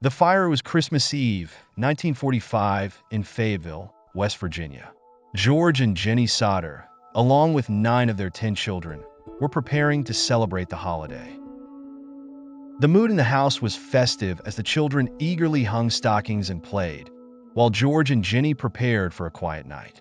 The fire was Christmas Eve, 1945, in Fayetteville, West Virginia. George and Jenny Sodder, along with 9 of their 10 children, were preparing to celebrate the holiday. The mood in the house was festive as the children eagerly hung stockings and played, while George and Jenny prepared for a quiet night.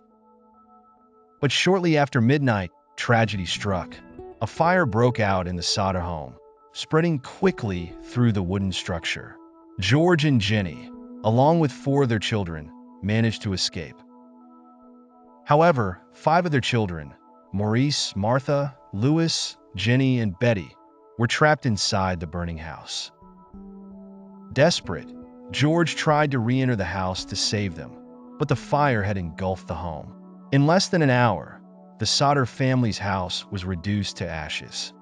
But shortly after midnight, tragedy struck. A fire broke out in the Sodder home, spreading quickly through the wooden structure. George and Jenny, along with 4 of their children, managed to escape. However, 5 of their children, Maurice, Martha, Louis, Jenny, and Betty, were trapped inside the burning house. Desperate, George tried to re-enter the house to save them, but the fire had engulfed the home. In less than an hour, the Sodder family's house was reduced to ashes.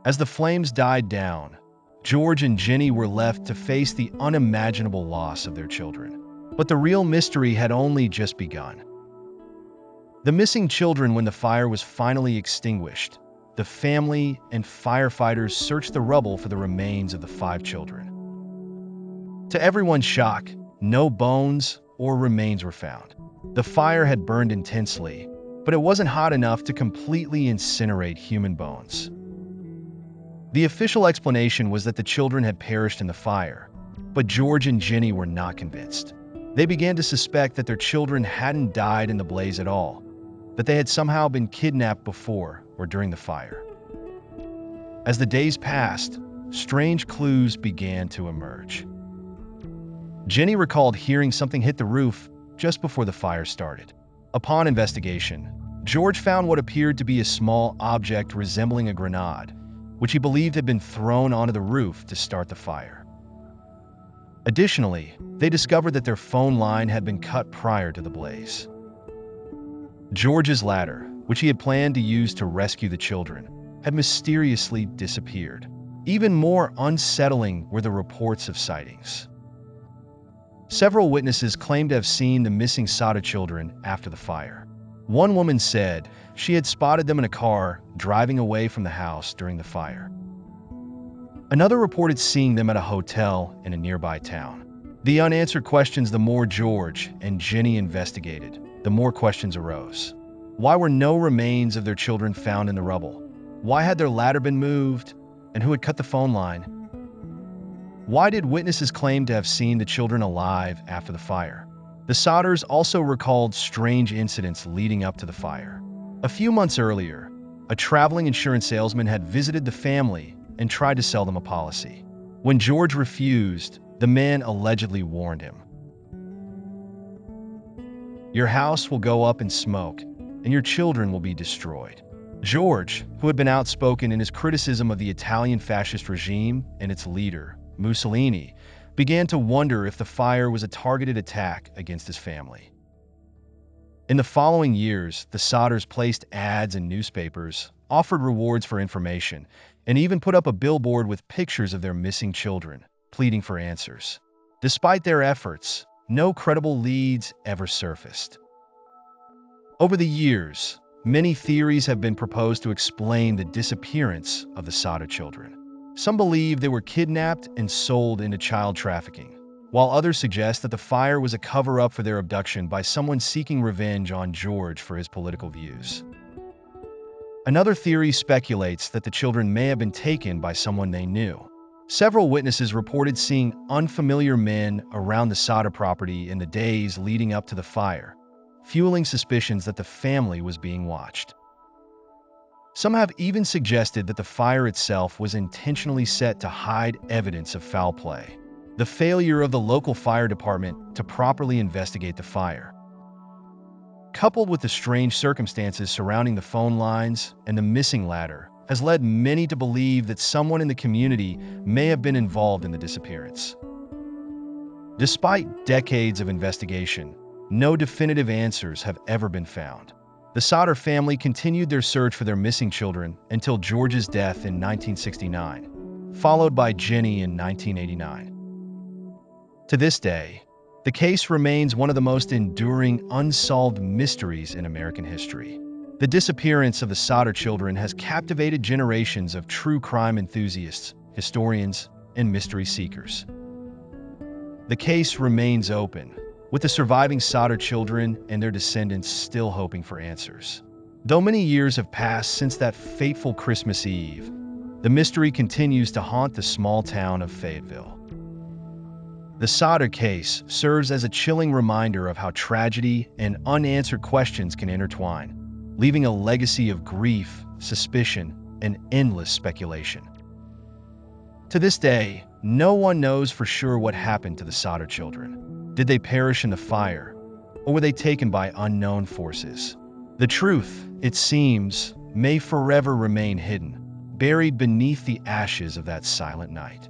As the flames died down, George and Jenny were left to face the unimaginable loss of their children. But the real mystery had only just begun. The missing children. When the fire was finally extinguished, the family and firefighters searched the rubble for the remains of the 5 children. To everyone's shock, no bones or remains were found. The fire had burned intensely, but it wasn't hot enough to completely incinerate human bones. The official explanation was that the children had perished in the fire, but George and Jenny were not convinced. They began to suspect that their children hadn't died in the blaze at all, that they had somehow been kidnapped before or during the fire. As the days passed, strange clues began to emerge. Jenny recalled hearing something hit the roof just before the fire started. Upon investigation, George found what appeared to be a small object resembling a grenade, which he believed had been thrown onto the roof to start the fire. Additionally, they discovered that their phone line had been cut prior to the blaze. George's ladder, which he had planned to use to rescue the children, had mysteriously disappeared. Even more unsettling were the reports of sightings. Several witnesses claimed to have seen the missing Sodder children after the fire. One woman said she had spotted them in a car driving away from the house during the fire. Another reported seeing them at a hotel in a nearby town. The unanswered questions. The more George and Jenny investigated, the more questions arose. Why were no remains of their children found in the rubble? Why had their ladder been moved? And who had cut the phone line? Why did witnesses claim to have seen the children alive after the fire? The Sodders also recalled strange incidents leading up to the fire. A few months earlier, a traveling insurance salesman had visited the family and tried to sell them a policy. When George refused, the man allegedly warned him. "Your house will go up in smoke, and your children will be destroyed." George, who had been outspoken in his criticism of the Italian fascist regime and its leader, Mussolini, began to wonder if the fire was a targeted attack against his family. In the following years, the Sodders placed ads in newspapers, offered rewards for information, and even put up a billboard with pictures of their missing children, pleading for answers. Despite their efforts, no credible leads ever surfaced. Over the years, many theories have been proposed to explain the disappearance of the Sodder children. Some believe they were kidnapped and sold into child trafficking, while others suggest that the fire was a cover-up for their abduction by someone seeking revenge on George for his political views. Another theory speculates that the children may have been taken by someone they knew. Several witnesses reported seeing unfamiliar men around the Sodder property in the days leading up to the fire, fueling suspicions that the family was being watched. Some have even suggested that the fire itself was intentionally set to hide evidence of foul play. The failure of the local fire department to properly investigate the fire, coupled with the strange circumstances surrounding the phone lines and the missing ladder, has led many to believe that someone in the community may have been involved in the disappearance. Despite decades of investigation, no definitive answers have ever been found. The Sodder family continued their search for their missing children until George's death in 1969, followed by Jenny in 1989. To this day, the case remains one of the most enduring unsolved mysteries in American history. The disappearance of the Sodder children has captivated generations of true crime enthusiasts, historians, and mystery seekers. The case remains open, with the surviving Sodder children and their descendants still hoping for answers. Though many years have passed since that fateful Christmas Eve, the mystery continues to haunt the small town of Fayetteville. The Sodder case serves as a chilling reminder of how tragedy and unanswered questions can intertwine, leaving a legacy of grief, suspicion, and endless speculation. To this day, no one knows for sure what happened to the Sodder children. Did they perish in the fire, or were they taken by unknown forces? The truth, it seems, may forever remain hidden, buried beneath the ashes of that silent night.